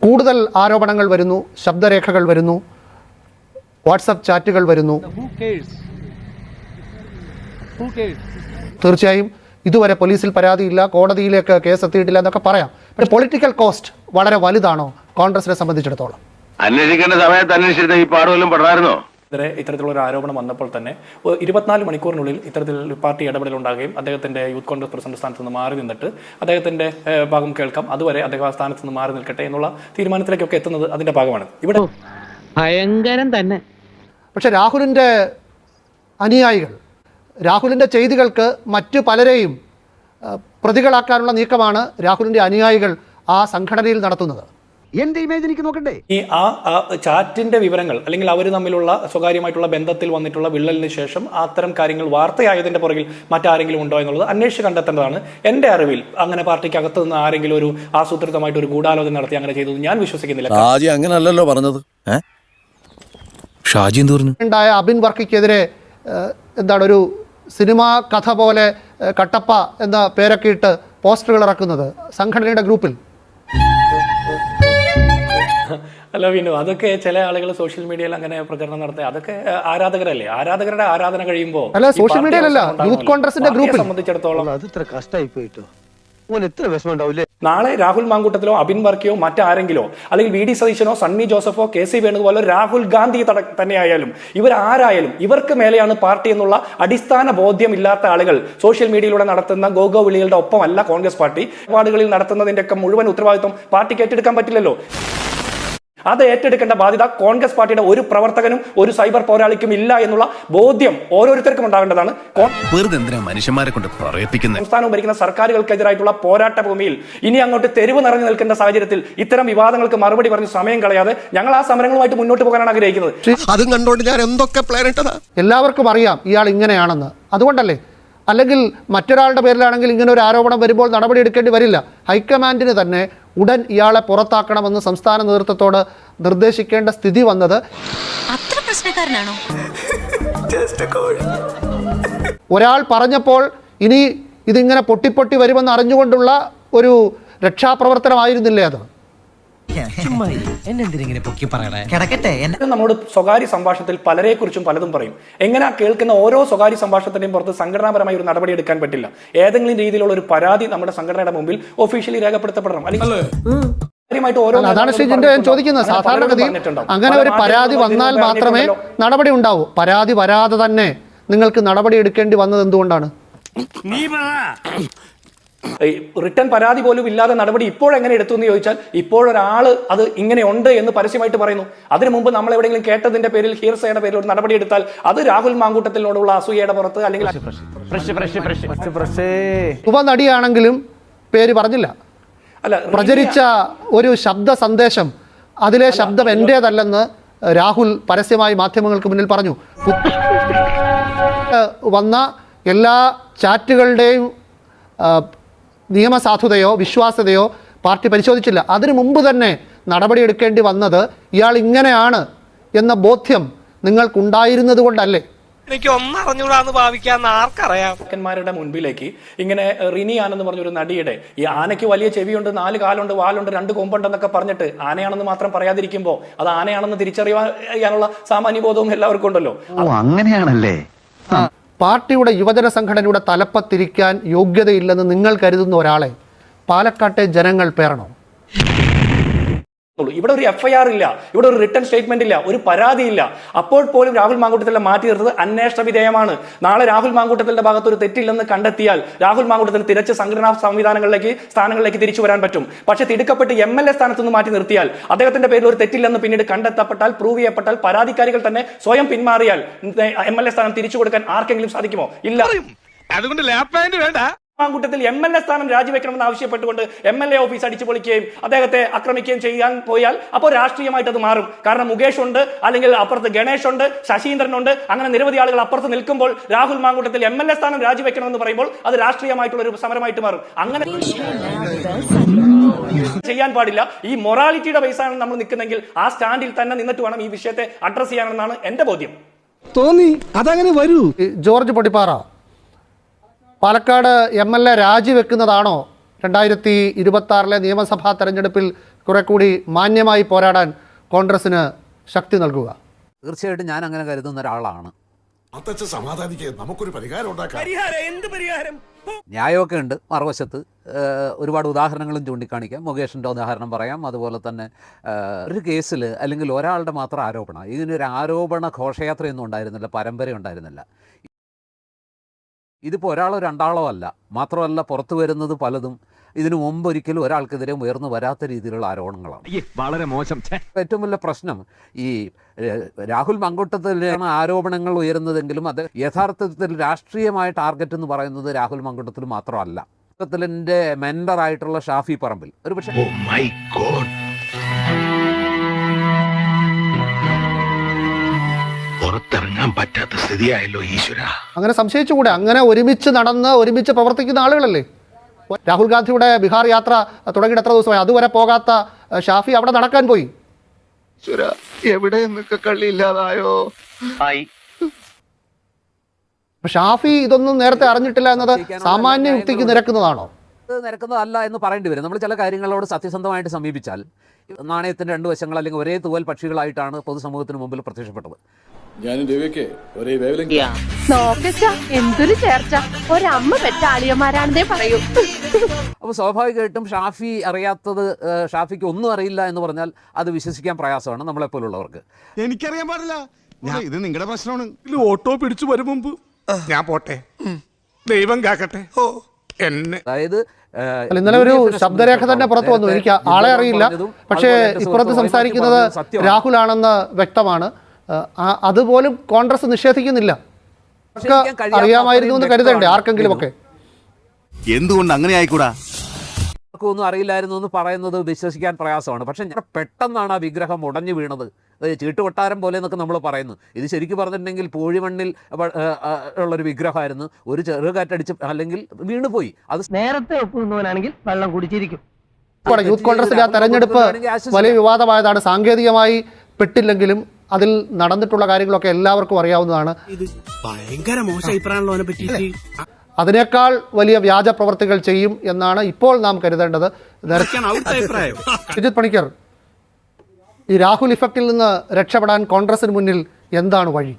കൂടുതൽ ആരോപണങ്ങൾ വരുന്നു, ശബ്ദരേഖകൾ വരുന്നു, വാട്സപ്പ് ചാറ്റുകൾ വരുന്നു. തീർച്ചയായും ഇതുവരെ പോലീസിൽ പരാതിയില്ല, കോടതിയിലേക്ക് കേസ് എത്തിയിട്ടില്ല എന്നൊക്കെ പറയാം. പക്ഷേ പൊളിറ്റിക്കൽ കോസ്റ്റ് വളരെ വലുതാണോ കോൺഗ്രസിനെ സംബന്ധിച്ചിടത്തോളം? അന്വേഷിക്കേണ്ട സമയത്ത് അന്വേഷിച്ചിരുന്ന ഈ പാടുവല്ലും പെടാറുന്നോ? ഇത്തരത്തിലുള്ള ഒരു ആരോപണം വന്നപ്പോൾ തന്നെ 24 മണിക്കൂറിനുള്ളിൽ ഇത്തരത്തിൽ പാർട്ടി ഇടപെടലുണ്ടാകുകയും അദ്ദേഹത്തിന്റെ യൂത്ത് കോൺഗ്രസ് പ്രസിഡന്റ് സ്ഥാനത്ത് നിന്ന് മാറി നിന്നിട്ട് അദ്ദേഹത്തിന്റെ ഭാഗം കേൾക്കാം, അതുവരെ അദ്ദേഹം ആ സ്ഥാനത്ത് നിന്ന് മാറി നിൽക്കട്ടെ എന്നുള്ള തീരുമാനത്തിലേക്കൊക്കെ എത്തുന്നത് അതിന്റെ ഭാഗമാണ്. ഇവിടെ ഭയങ്കരം തന്നെ. പക്ഷെ രാഹുലിൻ്റെ അനുയായികൾ രാഹുലിൻ്റെ ചെയ്തികൾക്ക് മറ്റു പലരെയും പ്രതികളാക്കാനുള്ള നീക്കമാണ് രാഹുലിൻ്റെ അനുയായികൾ ആ സംഘടനയിൽ നടത്തുന്നത്. എന്റെ ഇമേജ് എനിക്ക് നോക്കണ്ടേ? ഈ ആ ചാറ്റിന്റെ വിവരങ്ങൾ അല്ലെങ്കിൽ അവർ തമ്മിലുള്ള സ്വകാര്യമായിട്ടുള്ള ബന്ധത്തിൽ വന്നിട്ടുള്ള വിള്ളലിന് ശേഷം അത്തരം കാര്യങ്ങൾ വാർത്തയായതിന്റെ പുറകിൽ മറ്റാരെങ്കിലും ഉണ്ടോ എന്നുള്ളത് അന്വേഷിച്ച് കണ്ടെത്തേണ്ടതാണ്. എന്റെ അറിവിൽ അങ്ങനെ പാർട്ടിക്ക് അകത്ത് നിന്ന് ആരെങ്കിലും ഒരു ആസൂത്രിതമായിട്ട് ഒരു ഗൂഢാലോചന നടത്തി അങ്ങനെ ചെയ്തത് ഞാൻ വിശ്വസിക്കുന്നില്ല. ഷാജി അങ്ങനല്ലല്ലോ പറഞ്ഞത്. ഷാജി എന്ത് പറഞ്ഞു? ഉണ്ടായ അബിൻ വർക്കിക്കെതിരെ എന്താണ് ഒരു സിനിമാ കഥ പോലെ കട്ടപ്പ എന്ന പേരൊക്കെ ഇട്ട് പോസ്റ്ററുകൾ ഇറക്കുന്നത് സംഘടനയുടെ ഗ്രൂപ്പിൽ. അല്ല വീണ്ടും അതൊക്കെ ചില ആളുകൾ സോഷ്യൽ മീഡിയയിൽ അങ്ങനെ പ്രചരണം നടത്തി, അതൊക്കെ ആരാധകരല്ലേ, ആരാധകരുടെ ആരാധന കഴിയുമ്പോൾ അല്ല സോഷ്യൽ മീഡിയയിലല്ല, യൂത്ത് കോൺഗ്രസിന്റെ ഗ്രൂപ്പിൽ സംബന്ധിച്ചിടത്തോളം അത് ഇത്ര കഷ്ടമായി പോയിട്ടോ. എത്ര വിഷമം ഉണ്ടാവില്ലേ? നാളെ രാഹുൽ മാങ്കൂട്ടത്തിലോ അബിൻ വർക്കിയോ മറ്റാരെങ്കിലോ അല്ലെങ്കിൽ വി ഡി സതീശനോ സണ്ണി ജോസഫോ കെ സി വേണുപോലെ രാഹുൽ ഗാന്ധി തന്നെയായാലും ഇവരാരായാലും ഇവർക്ക് മേലെയാണ് പാർട്ടി എന്നുള്ള അടിസ്ഥാന ബോധ്യമില്ലാത്ത ആളുകൾ സോഷ്യൽ മീഡിയയിലൂടെ നടത്തുന്ന ഗോഗോ വിളികളുടെ ഒപ്പമല്ല കോൺഗ്രസ് പാർട്ടി. വാർഡുകളിൽ നടത്തുന്നതിന്റെ ഒക്കെ മുഴുവൻ ഉത്തരവാദിത്വം പാർട്ടിക്ക് ഏറ്റെടുക്കാൻ പറ്റില്ലല്ലോ. അത് ഏറ്റെടുക്കേണ്ട ബാധ്യത കോൺഗ്രസ് പാർട്ടിയുടെ ഒരു പ്രവർത്തകനും ഒരു സൈബർ പോരാളിക്കും ഇല്ല എന്നുള്ള ബോധ്യം ഓരോരുത്തർക്കും ഉണ്ടാവേണ്ടതാണ്. സംസ്ഥാനവും ഭരിക്കുന്ന സർക്കാരുകൾക്കെതിരായിട്ടുള്ള പോരാട്ട ഭൂമിയിൽ ഇനി അങ്ങോട്ട് തെരുവ് നിറഞ്ഞു നിൽക്കുന്ന സാഹചര്യത്തിൽ ഇത്തരം വിവാദങ്ങൾക്ക് മറുപടി പറഞ്ഞ് സമയം കളയാതെ ഞങ്ങൾ ആ സമരങ്ങളുമായിട്ട് മുന്നോട്ട് പോകാനാണ് ആഗ്രഹിക്കുന്നത്. അതും കണ്ടോണ്ട് ഞാൻ എന്തൊക്കെ പ്ലാൻ ഇട്ടതാ. എല്ലാവർക്കും അറിയാം ഇയാൾ ഇങ്ങനെയാണെന്ന്. അതുകൊണ്ടല്ലേ, അല്ലെങ്കിൽ മറ്റൊരാളുടെ പേരിലാണെങ്കിൽ ഇങ്ങനെ ഒരു ആരോപണം വരുമ്പോൾ നടപടിയെടുക്കേണ്ടി വരില്ല. ഹൈക്കമാൻഡിന് തന്നെ ഉടൻ ഇയാളെ പുറത്താക്കണമെന്ന് സംസ്ഥാന നേതൃത്വത്തോട് നിർദ്ദേശിക്കേണ്ട സ്ഥിതി വന്നത്. അത്ര പ്രശ്നക്കാരനാണോ? ഒരാൾ പറഞ്ഞപ്പോൾ ഇനി ഇതിങ്ങനെ പൊട്ടിപ്പൊട്ടി വരുമെന്ന് അറിഞ്ഞുകൊണ്ടുള്ള ഒരു രക്ഷാപ്രവർത്തനമായിരുന്നില്ലേ അത്? നമ്മളോട് സ്വകാര്യ സംഭാഷണത്തിൽ പലരെ കുറിച്ചും പലതും പറയും. എങ്ങനെ കേൾക്കുന്ന ഓരോ സ്വകാര്യ സംഭാഷണത്തിന്റെയും പുറത്ത് സംഘടനാപരമായി ഒരു നടപടി എടുക്കാൻ പറ്റില്ല. ഏതെങ്കിലും രീതിയിലുള്ള ഒരു പരാതി നമ്മുടെ സംഘടനയുടെ മുമ്പിൽ ഒഫീഷ്യലി രേഖപ്പെടുത്തപ്പെടണം. അതാണ് ശ്രീജിന്റെ ഞാൻ ചോദിക്കുന്നത്. സാധാരണഗതിയിൽ അങ്ങനെ ഒരു പരാതി വന്നാൽ മാത്രമേ നടപടി ഉണ്ടാവൂ. പരാതി വരാതെ തന്നെ നിങ്ങൾക്ക് നടപടി എടുക്കേണ്ടി വന്നത് എന്തുകൊണ്ടാണ്? റിട്ടേൺ പരാതി പോലും ഇല്ലാതെ നടപടി ഇപ്പോഴെങ്ങനെ എടുത്തു എന്ന് ചോദിച്ചാൽ, ഇപ്പോഴൊരാള് അത് ഇങ്ങനെയുണ്ട് എന്ന് പരസ്യമായിട്ട് പറയുന്നു. അതിനു മുമ്പ് നമ്മൾ എവിടെയെങ്കിലും കേട്ടതിന്റെ പേരിൽ ഹീർസയുടെ പേരിൽ ഒരു നടപടി എടുത്താൽ അത് രാഹുൽ മാങ്കൂട്ടത്തിനോടുള്ള അസൂയയുടെ പുറത്ത് അല്ലെങ്കിൽ ഉപനടിയാണെങ്കിലും പേര് പറഞ്ഞില്ല. അല്ല, പ്രചരിച്ച ഒരു ശബ്ദ സന്ദേശം, അതിലെ ശബ്ദം എന്റേതല്ലെന്ന് രാഹുൽ പരസ്യമായി മാധ്യമങ്ങൾക്ക് മുന്നിൽ പറഞ്ഞു. വന്ന എല്ലാ ചാറ്റുകളുടെയും നിയമസാധുതയോ വിശ്വാസ്യതയോ പാർട്ടി പരിശോധിച്ചില്ല. അതിനു മുമ്പ് തന്നെ നടപടിയെടുക്കേണ്ടി വന്നത് ഇയാൾ ഇങ്ങനെയാണ് എന്ന ബോധ്യം നിങ്ങൾക്കുണ്ടായിരുന്നത് കൊണ്ടല്ലേ? എനിക്ക് ഒന്നറിഞ്ഞൂടാന്ന് ഭാവിക്കാന്ന് ആർക്കറിയാം. ന്മാരുടെ മുൻപിലേക്ക് ഇങ്ങനെ റിനി ആനെന്ന് പറഞ്ഞൊരു നടിയുടെ ഈ ആനയ്ക്ക് വലിയ ചെവിയുണ്ട്, 4 കാലുണ്ട്, വാലുണ്ട്, 2 കൊമ്പുണ്ടെന്നൊക്കെ പറഞ്ഞിട്ട് ആനയാണെന്ന് മാത്രം പറയാതിരിക്കുമ്പോ അത് ആനയാണെന്ന് തിരിച്ചറിയാനുള്ള സാമാന്യ ബോധവും എല്ലാവർക്കും ഉണ്ടല്ലോ. അങ്ങനെയാണല്ലേ? പാർട്ടിയുടെ യുവജന സംഘടനയുടെ തലപ്പത്തിരിക്കാൻ യോഗ്യതയില്ലെന്ന് നിങ്ങൾ കരുതുന്ന ഒരാളെ പാലക്കാട്ടെ ജനങ്ങൾ പേരണോ? ഇവിടെ ഒരു FIR ഇല്ല, ഇവിടെ ഒരു റിട്ടേൺ സ്റ്റേറ്റ്മെന്റ് ഇല്ല, ഒരു പരാതി ഇല്ല. അപ്പോൾ പോലും രാഹുൽ മാങ്കൂട്ടത്തിലെ മാറ്റി നിർത്തത് അന്വേഷണ വിധേയമാണ്. നാളെ രാഹുൽ മാങ്കൂട്ടത്തിന്റെ ഭാഗത്ത് ഒരു തെറ്റില്ലെന്ന് കണ്ടെത്തിയാൽ രാഹുൽ മാങ്കൂട്ടത്തിന് തിരച്ച് സംഘടനാ സ്ഥാനങ്ങളിലേക്ക് തിരിച്ചു വരാൻ പറ്റും. പക്ഷെ തിടുക്കപ്പെട്ട് MLA സ്ഥാനത്ത് നിന്ന് മാറ്റി നിർത്തിയാൽ, അദ്ദേഹത്തിന്റെ പേരിൽ ഒരു തെറ്റില്ലെന്ന് പിന്നീട് കണ്ടെത്തപ്പെട്ടാൽ, പ്രൂവ് ചെയ്യപ്പെട്ടാൽ, പരാതിക്കാരികൾ തന്നെ സ്വയം പിന്മാറിയാൽ MLA സ്ഥാനം തിരിച്ചു കൊടുക്കാൻ ആർക്കെങ്കിലും സാധിക്കുമോ? ഇല്ല. അതുകൊണ്ട് ലാപ്ലാൻഡ് വേണ്ട. മാങ്കൂട്ടത്തിൽ MLA സ്ഥാനം രാജിവെക്കണമെന്ന് ആവശ്യപ്പെട്ടുകൊണ്ട് MLA ഓഫീസ് അടിച്ചു പൊളിക്കുകയും അദ്ദേഹത്തെ ആക്രമിക്കുകയും ചെയ്യാൻ പോയാൽ അപ്പോൾ രാഷ്ട്രീയമായിട്ട് അത് മാറും. കാരണം മുകേഷ് ഉണ്ട്, അല്ലെങ്കിൽ അപ്പുറത്ത് ഗണേഷ് ഉണ്ട്, ശശീന്ദ്രൻ ഉണ്ട്, അങ്ങനെ നിരവധി ആളുകൾ അപ്പുറത്ത് നിൽക്കുമ്പോൾ രാഹുൽ മാങ്കൂട്ടത്തിൽ MLA സ്ഥാനം രാജിവെക്കണമെന്ന് പറയുമ്പോൾ അത് രാഷ്ട്രീയമായിട്ടുള്ള ഒരു സമരമായിട്ട് മാറും. അങ്ങനെ ചെയ്യാൻ പാടില്ല. ഈ മൊറാലിറ്റിയുടെ ബേസാണ് നമ്മൾ നിൽക്കുന്നെങ്കിൽ ആ സ്റ്റാൻഡിൽ തന്നെ നിന്നിട്ട് വേണം ഈ വിഷയത്തെ അഡ്രസ് ചെയ്യാനെന്നാണ് എന്റെ ബോധ്യം. തോന്നി അതങ്ങനെ വരൂ. ജോർജ് പൊടിപ്പാറ പാലക്കാട് MLA രാജിവെക്കുന്നതാണോ 2026 നിയമസഭാ തെരഞ്ഞെടുപ്പിൽ കുറെ കൂടി മാന്യമായി പോരാടാൻ കോൺഗ്രസിന് ശക്തി നൽകുക? തീർച്ചയായിട്ടും ഞാൻ അങ്ങനെ കരുതുന്ന ഒരാളാണ്. നമുക്കൊരു പരിഹാരം ഉണ്ടാക്കാം. ന്യായമൊക്കെ ഉണ്ട് മറുവശത്ത്. ഒരുപാട് ഉദാഹരണങ്ങളും ചൂണ്ടിക്കാണിക്കാം. മുകേഷിൻ്റെ ഉദാഹരണം പറയാം. അതുപോലെ തന്നെ ഒരു കേസിൽ അല്ലെങ്കിൽ ഒരാളുടെ മാത്രം ആരോപണം, ഇതിനൊരു ആരോപണ ഘോഷയാത്രയൊന്നും ഉണ്ടായിരുന്നില്ല, പരമ്പര ഉണ്ടായിരുന്നില്ല. ഇതിപ്പോൾ ഒരാളോ രണ്ടാളോ അല്ല. മാത്രമല്ല പുറത്തു വരുന്നത് പലതും ഇതിനു മുമ്പ് ഒരിക്കലും ഒരാൾക്കെതിരെ ഉയർന്നു വരാത്ത രീതിയിലുള്ള ആരോപണങ്ങളാണ്. വളരെ മോശം. ഏറ്റവും വലിയ പ്രശ്നം ഈ രാഹുൽ മങ്കൂട്ടത്തിലാണ് ആരോപണങ്ങൾ ഉയരുന്നതെങ്കിലും അത് യഥാർത്ഥത്തിൽ രാഷ്ട്രീയമായ ടാർഗറ്റ് എന്ന് പറയുന്നത് രാഹുൽ മങ്കൂട്ടത്തിൽ മാത്രമല്ല. മങ്കൂട്ടത്തിലിൻ്റെ മെൻഡറായിട്ടുള്ള ഷാഫി പറമ്പിൽ ഒരു പക്ഷേ പുറത്തിറങ്ങാൻ പറ്റാത്ത സ്ഥിതിയായല്ലോ ഈശ്വര. അങ്ങനെ സംശയിച്ചുകൂടെ? അങ്ങനെ ഒരുമിച്ച് നടന്ന് ഒരുമിച്ച് പ്രവർത്തിക്കുന്ന ആളുകളല്ലേ. രാഹുൽ ഗാന്ധിയുടെ ബീഹാർ യാത്ര തുടങ്ങിയിട്ട് എത്ര ദിവസമായി? അതുവരെ പോകാത്ത ഷാഫി അവിടെ നടക്കാൻ പോയി. എവിടെ നിന്നൊക്കെ കള്ളിയില്ലാതായോ? ഷാഫി ഇതൊന്നും നേരത്തെ അറിഞ്ഞിട്ടില്ല എന്നത് സാമാന്യ യുക്തിക്ക് നിരക്കുന്നതാണോ? നിരക്കുന്നതല്ല എന്ന് പറയേണ്ടി വരും. നമ്മൾ ചില കാര്യങ്ങളോട് സത്യസന്ധമായിട്ട് സമീപിച്ചാൽ നാണയത്തിൻ്റെ രണ്ട് വശങ്ങൾ അല്ലെങ്കിൽ ഒരേ തൂവൽ പക്ഷികളായിട്ടാണ് പൊതുസമൂഹത്തിന് മുമ്പിൽ പ്രത്യക്ഷപ്പെട്ടത്. എന്തൊരു ചേർച്ച, ഒരമ്മ പെറ്റ ആളിയന്മാരാണെന്നേ പറയൂ. അപ്പോൾ സ്വാഭാവികമായിട്ടും ഷാഫി അറിയാത്തത്, ഷാഫിക്ക് ഒന്നും അറിയില്ല എന്ന് പറഞ്ഞാൽ അത് വിശ്വസിക്കാൻ പ്രയാസമാണ് നമ്മളെപ്പോലുള്ളവർക്ക്. എനിക്കറിയാൻ പാടില്ല. ഇത് നിങ്ങളുടെ പ്രശ്നമാണ്. ഓട്ടോ പിടിച്ചു വരും മുമ്പ് ഞാൻ പോട്ടെ, ദൈവം കാക്കട്ടെ എന്നെ. അതായത് ഇന്നലെ ഒരു ശബ്ദരേഖ തന്നെ പുറത്തു വന്നു. എനിക്ക് ആളെ അറിയില്ല, പക്ഷേ ഇപ്പുറത്ത് സംസാരിക്കുന്നത് രാഹുലാണെന്ന് വ്യക്തമാണ്. അതുപോലും കോൺഗ്രസ് നിഷേധിക്കുന്നില്ല. അറിയാമായിരുന്നു എന്ന് കരുതണ്ടേ ആർക്കെങ്കിലും ഒക്കെ? എന്തുകൊണ്ട് അങ്ങനെ ആയിക്കൂടാ? ഒന്നും അറിയില്ലായിരുന്നു എന്ന് പറയുന്നത് വിശ്വസിക്കാൻ പ്രയാസമാണ്. പക്ഷെ ഞാൻ പെട്ടെന്നാണ് ആ വിഗ്രഹം ഉടഞ്ഞു വീണത്. ചീട്ടുകൊട്ടാരം പോലെ എന്നൊക്കെ നമ്മൾ പറയുന്നു. ഇത് ശരിക്കും പറഞ്ഞിട്ടുണ്ടെങ്കിൽ പൂഴിമണ്ണിൽ ഉള്ളൊരു വിഗ്രഹമായിരുന്നു. ഒരു ചെറുകാറ്റടിച്ച് അല്ലെങ്കിൽ വീണുപോയി. അത് നേരത്തെ ഒപ്പുന്നവനാണെങ്കിൽ വെള്ളം കുടിച്ചിരിക്കും. യൂത്ത് കോൺഗ്രസിന്റെ ആ തെരഞ്ഞെടുപ്പ് വലിയ വിവാദമായതാണ്. സാങ്കേതികമായി പെട്ടില്ലെങ്കിലും അതിൽ നടന്നിട്ടുള്ള കാര്യങ്ങളൊക്കെ എല്ലാവർക്കും അറിയാവുന്നതാണ്. ഭയങ്കര മോശം അഭിപ്രായമുള്ളവനെ പറ്റി അതിനേക്കാൾ വലിയ വ്യാജ പ്രവർത്തികൾ ചെയ്യും എന്നാണ് ഇപ്പോൾ നാം കരുതേണ്ടത്. സുജിത് പണിക്കർ, ഈ രാഹുൽ ഇഫക്റ്റിൽ നിന്ന് രക്ഷപ്പെടാൻ കോൺഗ്രസിന് മുന്നിൽ എന്താണ് വഴി?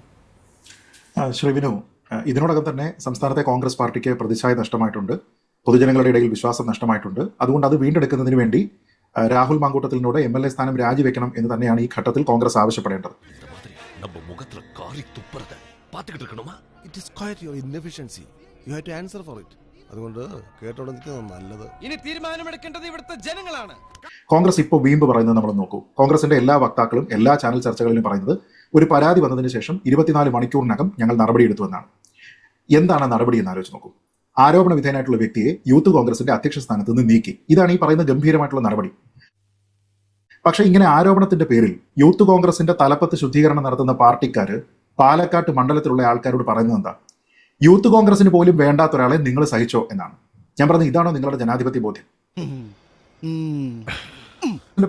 ശ്രീ വിനു, ഇതിനോടകം തന്നെ സംസ്ഥാനത്തെ കോൺഗ്രസ് പാർട്ടിക്ക് പ്രതിച്ഛായ നഷ്ടമായിട്ടുണ്ട്, പൊതുജനങ്ങളുടെ ഇടയിൽ വിശ്വാസം നഷ്ടമായിട്ടുണ്ട്. അതുകൊണ്ട് അത് വീണ്ടെടുക്കുന്നതിന് വേണ്ടി രാഹുൽ മാങ്കൂട്ടത്തിനോട് MLA സ്ഥാനം രാജിവെക്കണം എന്ന് തന്നെയാണ് ഈ ഘട്ടത്തിൽ കോൺഗ്രസ് ആവശ്യപ്പെടേണ്ടത്. അതുകൊണ്ട് കേട്ടോണ്ടിരിക്കുന്നത് നല്ലത്. ഇനി തീരുമാനമെടുക്കേണ്ടത് ഇവിടുത്തെ ജനങ്ങളാണ്. കോൺഗ്രസ് ഇപ്പോൾ വീമ്പ് പറയുന്നത് നമ്മൾ നോക്കൂ. കോൺഗ്രസിന്റെ എല്ലാ വക്താക്കളും എല്ലാ ചാനൽ ചർച്ചകളിലും പറയുന്നത് ഒരു പരാതി വന്നതിന് ശേഷം 24 മണിക്കൂറിനകം ഞങ്ങൾ നടപടിയെടുത്തുവെന്നാണ്. എന്താണ് നടപടി എന്ന് ആലോചിച്ച് നോക്കൂ. ആരോപണ വിധേയനായിട്ടുള്ള വ്യക്തിയെ യൂത്ത് കോൺഗ്രസിന്റെ അധ്യക്ഷ സ്ഥാനത്ത് നിന്ന് നീക്കി. ഇതാണ് ഈ പറയുന്ന ഗംഭീരമായിട്ടുള്ള നടപടി. പക്ഷേ ഇങ്ങനെ ആരോപണത്തിന്റെ പേരിൽ യൂത്ത് കോൺഗ്രസിന്റെ തലപ്പത്ത് ശുദ്ധീകരണം നടത്തുന്ന പാർട്ടിക്കാര് പാലക്കാട്ട് മണ്ഡലത്തിലുള്ള ആൾക്കാരോട് പറയുന്നത് എന്താ? യൂത്ത് കോൺഗ്രസിന് പോലും വേണ്ടാത്ത ഒരാളെ നിങ്ങൾ സഹിച്ചോ എന്നാണ്. ഞാൻ പറഞ്ഞത് ഇതാണോ നിങ്ങളുടെ ജനാധിപത്യ ബോധ്യം?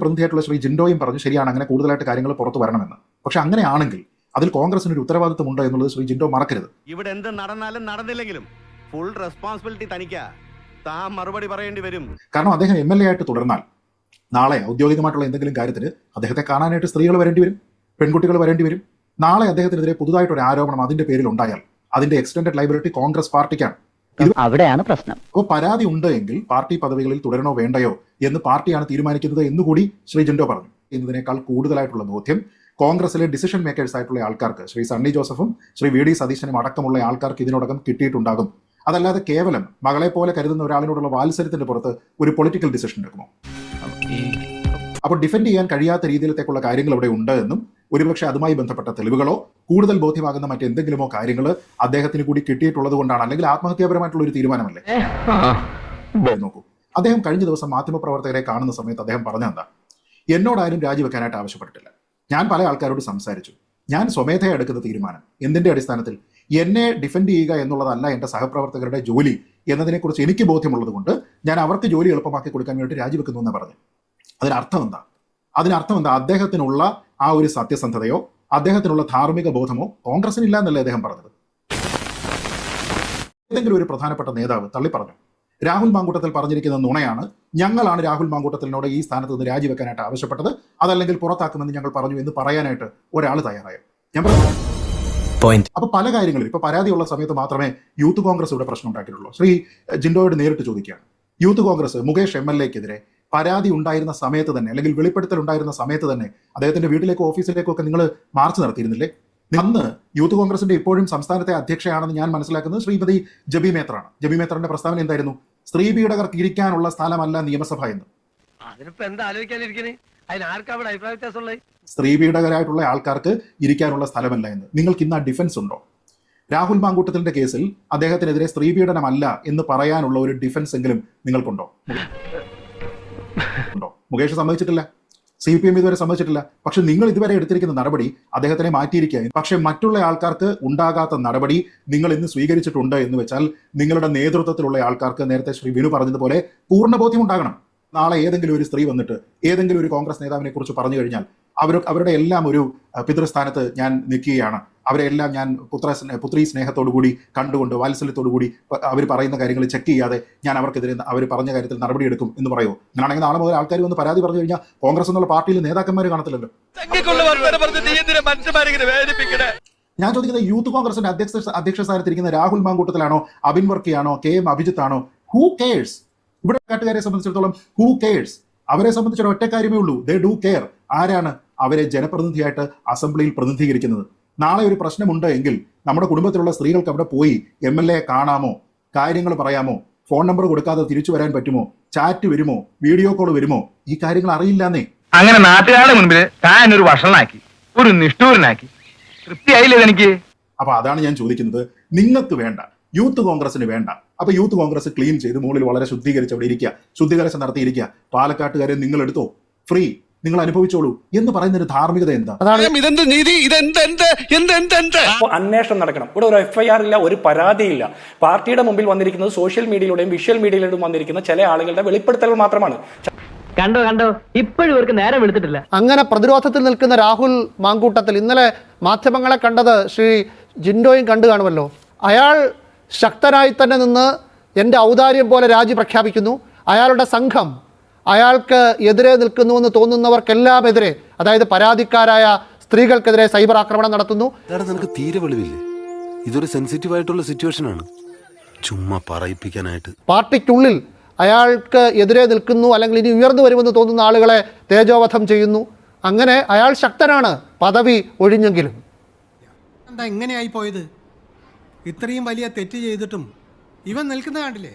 പ്രതിനിധിയായിട്ടുള്ള ശ്രീ ജിൻഡോയും പറഞ്ഞു ശരിയാണ്, അങ്ങനെ കൂടുതലായിട്ട് കാര്യങ്ങൾ പുറത്തു വരണമെന്ന്. പക്ഷെ അങ്ങനെയാണെങ്കിൽ അതിൽ കോൺഗ്രസിന് ഒരു ഉത്തരവാദിത്വമുണ്ട് എന്നുള്ളത് ശ്രീ ജിൻഡോ മറക്കരുത്. ഇവിടെ എന്ത് നടന്നാലും നടന്നില്ലെങ്കിലും ഫുൾ റെസ്പോൺസിബിലിറ്റി തനിക്കാ. താൻ മറുപടി പറയേണ്ടി വരും. കാരണം അദ്ദേഹം MLA ആയിട്ട് തുടർന്നാൽ നാളെ ഔദ്യോഗികമായിട്ടുള്ള എന്തെങ്കിലും കാര്യത്തിന് അദ്ദേഹത്തെ കാണാനായിട്ട് സ്ത്രീകൾ വരേണ്ടി വരും, പെൺകുട്ടികൾ വരേണ്ടി വരും. നാളെ അദ്ദേഹത്തിനെതിരെ പുതുതായിട്ടൊരു ആരോപണം അതിന്റെ പേരിൽ ഉണ്ടായാൽ അതിന്റെ എക്സ്റ്റൻഡഡ് ലൈബിലിറ്റി കോൺഗ്രസ് പാർട്ടിക്കാണ്. അവിടെയാണ് പ്രശ്നം. അപ്പോൾ പരാതി ഉണ്ട് എങ്കിൽ പാർട്ടി പദവികളിൽ തുടരണോ വേണ്ടയോ എന്ന് പാർട്ടിയാണ് തീരുമാനിക്കുന്നത് എന്നുകൂടി ശ്രീ ജിൻഡോ പറഞ്ഞു. എന്നതിനേക്കാൾ കൂടുതലായിട്ടുള്ള ബോധ്യം കോൺഗ്രസിലെ ഡിസിഷൻ മേക്കേഴ്സ് ആയിട്ടുള്ള ആൾക്കാർക്ക്, ശ്രീ സണ്ണി ജോസഫും ശ്രീ VD സതീശനും അടക്കമുള്ള ആൾക്കാർക്ക് ഇതിനോടകം കിട്ടിയിട്ടുണ്ടാകും. അതല്ലാതെ കേവലം മകളെ പോലെ കരുതുന്ന ഒരാളിനോടുള്ള വാത്സര്യത്തിന്റെ പുറത്ത് ഒരു പൊളിറ്റിക്കൽ ഡിസിഷൻ എടുക്കുമോ? അപ്പോൾ ഡിഫെൻഡ് ചെയ്യാൻ കഴിയാത്ത രീതിയിലത്തേക്കുള്ള കാര്യങ്ങൾ ഇവിടെ ഉണ്ട് എന്നും ഒരുപക്ഷെ അതുമായി ബന്ധപ്പെട്ട തെളിവുകളോ കൂടുതൽ ബോധ്യമാകുന്ന മറ്റെന്തെങ്കിലുമോ കാര്യങ്ങൾ അദ്ദേഹത്തിന് കൂടി കിട്ടിയിട്ടുള്ളത് കൊണ്ടാണ്, അല്ലെങ്കിൽ ആത്മഹത്യാപരമായിട്ടുള്ള ഒരു തീരുമാനമല്ലേ? നോക്കൂ, അദ്ദേഹം കഴിഞ്ഞ ദിവസം മാധ്യമപ്രവർത്തകരെ കാണുന്ന സമയത്ത് അദ്ദേഹം പറഞ്ഞ എന്താ? എന്നോടാരും രാജിവെക്കാനായിട്ട് ആവശ്യപ്പെട്ടിട്ടില്ല. ഞാൻ പല ആൾക്കാരോട് സംസാരിച്ചു. ഞാൻ സ്വമേധയാ എടുക്കുന്ന തീരുമാനം എന്തിന്റെ അടിസ്ഥാനത്തിൽ? എന്നെ ഡിഫെൻഡ് ചെയ്യുക എന്നുള്ളതല്ല എൻ്റെ സഹപ്രവർത്തകരുടെ ജോലി എന്നതിനെക്കുറിച്ച് എനിക്ക് ബോധ്യമുള്ളത് കൊണ്ട് ഞാൻ അവർക്ക് ജോലി എളുപ്പമാക്കി കൊടുക്കാൻ വേണ്ടി രാജിവെക്കുന്നു എന്ന് പറഞ്ഞു. അതിനർത്ഥം എന്താ? അദ്ദേഹത്തിനുള്ള ആ ഒരു സത്യസന്ധതയോ അദ്ദേഹത്തിനുള്ള ധാർമ്മിക ബോധമോ കോൺഗ്രസിനില്ല എന്നല്ലേ അദ്ദേഹം പറഞ്ഞത്? ഏതെങ്കിലും ഒരു പ്രധാനപ്പെട്ട നേതാവ് തള്ളി പറഞ്ഞു രാഹുൽ മാങ്കൂട്ടത്തിൽ പറഞ്ഞിരിക്കുന്ന നുണയാണ്. ഞങ്ങളാണ് രാഹുൽ മാങ്കൂട്ടത്തിനോട് ഈ സ്ഥാനത്ത് നിന്ന് രാജിവെക്കാനായിട്ട് ആവശ്യപ്പെട്ടത്, അതല്ലെങ്കിൽ പുറത്താക്കുമെന്ന് ഞങ്ങൾ പറഞ്ഞു എന്ന് പറയാനായിട്ട് ഒരാൾ തയ്യാറായോ? ഞാൻ പറഞ്ഞു. അപ്പൊ പല കാര്യങ്ങളിൽ ഇപ്പൊ പരാതിയുള്ള സമയത്ത് മാത്രമേ യൂത്ത് കോൺഗ്രസ് ഇവിടെ പ്രശ്നം ഉണ്ടാക്കിയിട്ടുള്ളൂ. ശ്രീ ജിൻഡോയോട് നേരിട്ട് ചോദിക്കുകയാണ്. യൂത്ത് കോൺഗ്രസ് മുകേഷ് MLA-ക്കെതിരെ പരാതി ഉണ്ടായിരുന്ന സമയത്ത് തന്നെ, അല്ലെങ്കിൽ വെളിപ്പെടുത്തൽ ഉണ്ടായിരുന്ന സമയത്ത് തന്നെ അദ്ദേഹത്തിന്റെ വീട്ടിലേക്കോ ഓഫീസിലേക്കോ ഒക്കെ നിങ്ങൾ മാർച്ച് നടത്തിയിരുന്നില്ലേ? അന്ന് യൂത്ത് കോൺഗ്രസിന്റെ ഇപ്പോഴും സംസ്ഥാനത്തെ അധ്യക്ഷയാണെന്ന് ഞാൻ മനസ്സിലാക്കുന്നത് ശ്രീമതി ജബി മേത്തറാണ്. ജബി മേത്തറിന്റെ പ്രസ്താവന എന്തായിരുന്നു? സ്ത്രീ പീഡകർക്ക് ഇരിക്കാനുള്ള സ്ഥലമല്ല നിയമസഭ എന്ന്. സ്ത്രീ പീഡകരായിട്ടുള്ള ആൾക്കാർക്ക് ഇരിക്കാനുള്ള സ്ഥലമല്ല എന്ന്. നിങ്ങൾക്ക് ഇന്ന് ആ ഡിഫൻസ് ഉണ്ടോ? രാഹുൽ മാങ്കൂട്ടത്തിന്റെ കേസിൽ അദ്ദേഹത്തിനെതിരെ സ്ത്രീ പീഡനമല്ല എന്ന് പറയാനുള്ള ഒരു ഡിഫൻസ് എങ്കിലും നിങ്ങൾക്കുണ്ടോ? മുകേഷ് സമ്മതിച്ചിട്ടില്ല, CPM ഇതുവരെ സമ്മതിച്ചിട്ടില്ല. പക്ഷെ നിങ്ങൾ ഇതുവരെ എടുത്തിരിക്കുന്ന നടപടി അദ്ദേഹത്തിനെ മാറ്റിയിരിക്കുക. പക്ഷെ മറ്റുള്ള ആൾക്കാർക്ക് ഉണ്ടാകാത്ത നടപടി നിങ്ങൾ ഇന്ന് സ്വീകരിച്ചിട്ടുണ്ട് എന്ന് വെച്ചാൽ നിങ്ങളുടെ നേതൃത്വത്തിലുള്ള ആൾക്കാർക്ക്, നേരത്തെ ശ്രീ വിനു പറഞ്ഞതുപോലെ, പൂർണ്ണബോധ്യം ഉണ്ടാകണം. നാളെ ഏതെങ്കിലും ഒരു സ്ത്രീ വന്നിട്ട് ഏതെങ്കിലും ഒരു കോൺഗ്രസ് നേതാവിനെ കുറിച്ച് പറഞ്ഞു കഴിഞ്ഞാൽ അവരുടെ എല്ലാം ഒരു പിതൃസ്ഥാനത്ത് ഞാൻ നിൽക്കുകയാണ്, അവരെല്ലാം ഞാൻ പുത്രീ സ്നേഹത്തോടു കൂടി കണ്ടുകൊണ്ട് വാത്സല്യത്തോടു കൂടി അവർ പറയുന്ന കാര്യങ്ങൾ ചെക്ക് ചെയ്യാതെ ഞാൻ അവർക്കെതിരെ അവർ പറഞ്ഞ കാര്യത്തിൽ നടപടിയെടുക്കും എന്ന് പറയോ? അങ്ങനെയാണെങ്കിൽ നാളെ മുതൽ ആൾക്കാർ വന്ന് പരാതി പറഞ്ഞു കഴിഞ്ഞാൽ കോൺഗ്രസ് എന്നുള്ള പാർട്ടിയിൽ നേതാക്കന്മാർ കാണത്തില്ലല്ലോ. ഞാൻ ചോദിക്കുന്നത്, യൂത്ത് കോൺഗ്രസിന്റെ അധ്യക്ഷ സ്ഥാനത്തിരിക്കുന്ന രാഹുൽ മാങ്കൂട്ടത്തിലാണോ, അബിൻ വർക്കിയാണോ, KM അഭിജിത്താണോ? Who cares? ഇവിടെ കാട്ടുകാരെ സംബന്ധിച്ചിടത്തോളം ഹൂ കെയർസ്? അവരെ സംബന്ധിച്ചൊരു ഒറ്റ കാര്യമേ ഉള്ളൂ, ദേ ഡു കെയർ. ആരാണ് അവരെ ജനപ്രതിനിധിയായിട്ട് അസംബ്ലിയിൽ പ്രതിനിധീകരിക്കുന്നത്? നാളെ ഒരു പ്രശ്നമുണ്ട് എങ്കിൽ നമ്മുടെ കുടുംബത്തിലുള്ള സ്ത്രീകൾക്ക് അവിടെ പോയി MLA കാണാമോ, കാര്യങ്ങൾ പറയാമോ, ഫോൺ നമ്പർ കൊടുക്കാതെ തിരിച്ചു വരാൻ പറ്റുമോ, ചാറ്റ് വരുമോ, വീഡിയോ കോൾ വരുമോ? ഈ കാര്യങ്ങൾ അറിയില്ലാന്നേ. അങ്ങനെ നാട്ടുകാരുടെ മുൻപിൽ താൻ ഒരു വഷളനാക്കി, ഒരു നിഷ്ഠൂരനാക്കി. തൃപ്തിയായില്ലേ എനിക്ക്? അപ്പൊ അതാണ് ഞാൻ ചോദിക്കുന്നത്. നിങ്ങൾക്ക് വേണ്ട, യൂത്ത് കോൺഗ്രസിന് വേണ്ട. അപ്പൊ യൂത്ത് കോൺഗ്രസ് ക്ലീൻ ചെയ്ത് മുകളിൽ വളരെ ശുദ്ധീകരിച്ച് അവിടെ ഇരിക്കുക, ശുദ്ധീകരണം നടത്തിയിരിക്കുക. പാലക്കാട്ടുകാരെ നിങ്ങൾ എടുത്തോ, ഫ്രീ, നിങ്ങൾ അനുഭവിച്ചോളൂ എന്ന് പറയുന്ന ഒരു ധാർമ്മികത എന്താ? അന്വേഷണം നടക്കണം. ഇവിടെ ഒരു FIR ഇല്ല, ഒരു പരാതിയില്ല. പാർട്ടിയുടെ മുമ്പിൽ വന്നിരിക്കുന്നത് സോഷ്യൽ മീഡിയയിലൂടെയും വിഷ്വൽ മീഡിയയിലൂടെയും വന്നിരിക്കുന്ന ചില ആളുകളുടെ വെളിപ്പെടുത്തൽ മാത്രമാണ്. കണ്ടോ ഇപ്പോഴും ഇവർക്ക് നേരം എടുത്തിട്ടില്ല. അങ്ങനെ പ്രതിരോധത്തിൽ നിൽക്കുന്ന രാഹുൽ മാങ്കൂട്ടത്തിൽ ഇന്നലെ മാധ്യമങ്ങളെ കണ്ടത് ശ്രീ ജിൻഡോയും കണ്ടു കാണുമല്ലോ. അയാൾ ശക്തനായി തന്നെ നിന്ന് എൻ്റെ ഔദാര്യം പോലെ രാജി പ്രഖ്യാപിക്കുന്നു. അയാളുടെ സംഘം അയാൾക്ക് എതിരെ നിൽക്കുന്നുവെന്ന് തോന്നുന്നവർക്കെല്ലാം എതിരെ, അതായത് പരാതിക്കാരായ സ്ത്രീകൾക്കെതിരെ സൈബർ ആക്രമണം നടത്തുന്നു. നിനക്ക് തീരെ വെളിവില്ലേ? ഇതൊരു സെൻസിറ്റീവ് ആയിട്ടുള്ള സിറ്റുവേഷൻ ആണ്, ചുമ്മാ പറയിപ്പിക്കാനായിട്ട്. പാർട്ടിക്കുള്ളിൽ അയാൾക്ക് എതിരെ നിൽക്കുന്നു, അല്ലെങ്കിൽ ഇനി ഉയർന്നു വരുമെന്ന് തോന്നുന്ന ആളുകളെ തേജോവധം ചെയ്യുന്നു. അങ്ങനെ അയാൾ ശക്തനാണ്, പദവി ഒഴിഞ്ഞെങ്കിലും. എന്താ എങ്ങനെയായി പോയത്? ഇത്രയും വലിയ തെറ്റ് ചെയ്തിട്ടും ഇവൻ നിൽക്കുന്ന കണ്ടില്ലേ?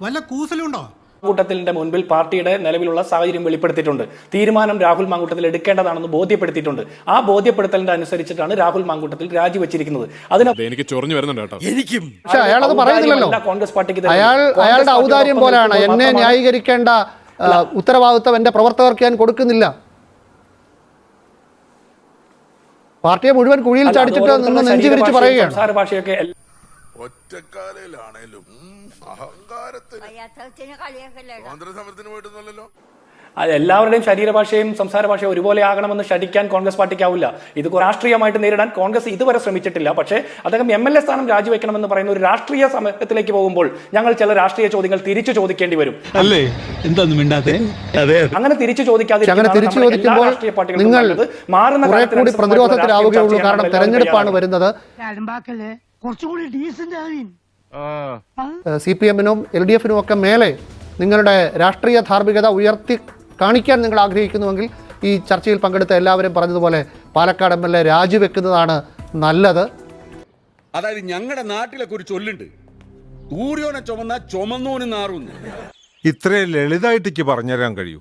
വല്ല കൂസലുണ്ടോ? മാങ്കൂട്ടത്തിന്റെ മുൻപിൽ പാർട്ടിയുടെ നിലവിലുള്ള സാഹചര്യം വെളിപ്പെടുത്തിയിട്ടുണ്ട്. തീരുമാനം രാഹുൽ മാങ്കൂട്ടത്തിൽ എടുക്കേണ്ടതാണെന്ന് ബോധ്യപ്പെടുത്തിയിട്ടുണ്ട്. ആ ബോധ്യപ്പെടുത്തലിന്റെ അനുസരിച്ചിട്ടാണ് രാഹുൽ മാങ്കൂട്ടത്തിൽ രാജിവെച്ചിരിക്കുന്നത്. എനിക്ക് ചൊറിഞ്ഞു വരുന്നുണ്ട് കേട്ടോ. പക്ഷെ അയാളത് പറയുന്നില്ലല്ലോ. കോൺഗ്രസ് പാർട്ടിക്ക് അയാളുടെ ഔദാര്യം പോലെയാണ്. എന്നെ ന്യായീകരിക്കേണ്ട ഉത്തരവാദിത്വം എന്റെ പ്രവർത്തകർക്ക് ഞാൻ കൊടുക്കുന്നില്ല. പാർട്ടിയെ മുഴുവൻ കുഴിയിൽ ചാടിച്ചിട്ട് നിന്ന് നെഞ്ചു വിരിച്ച് പറയുകയാണ്. സംസാര ഭാഷയൊക്കെ ഒറ്റക്കാലയിലാണേലും അഹങ്കാരത്തിന് സ്വാതന്ത്ര്യസമരത്തിന് പോയിട്ടൊന്നുമല്ലല്ലോ. എല്ലാവരുടെയും ശരീരഭാഷയും സംസാര ഭാഷയും ഒരുപോലെ ആകണമെന്ന് ശഠിക്കാൻ കോൺഗ്രസ് പാർട്ടിക്കാവില്ല. ഇത് രാഷ്ട്രീയമായിട്ട് നേരിടാൻ കോൺഗ്രസ് ഇതുവരെ ശ്രമിച്ചിട്ടില്ല. പക്ഷേ അദ്ദേഹം MLA സ്ഥാനം രാജിവെക്കണമെന്ന് പറയുന്ന ഒരു രാഷ്ട്രീയ സമയത്തിലേക്ക് പോകുമ്പോൾ ഞങ്ങൾ ചില രാഷ്ട്രീയ ചോദ്യങ്ങൾ തിരിച്ചു ചോദിക്കേണ്ടി വരും. അല്ലേ? എന്താന്നും മിണ്ടാതെ? അങ്ങനെ തിരിച്ചു ചോദിക്കാതെ നിങ്ങൾ കുറെ കൂടി പ്രതിരോധത്തിലാവുകയുള്ളൂ. കാരണം തെരഞ്ഞെടുപ്പാണ് വരുന്നത്. CPM-നും LDF-നും ഒക്കെ മേലെ നിങ്ങളുടെ രാഷ്ട്രീയ ധാർമ്മികത ഉയർത്തി കാണിക്കാൻ നിങ്ങൾ ആഗ്രഹിക്കുന്നുവെങ്കിൽ ഈ ചർച്ചയിൽ പങ്കെടുത്ത എല്ലാവരും പറഞ്ഞതുപോലെ പാലക്കാട് MLA രാജിവെക്കുന്നതാണ് നല്ലത്. അതായത് ഞങ്ങളുടെ നാട്ടിലൊക്കെ ഒരു ചൊല്ലുണ്ട്, ഊരിയോനെ ചുമന്ന ചുമന്നോന് നാറുന്നു. ഇത്രയും ലളിതായിട്ട് പറഞ്ഞുതരാൻ കഴിയും.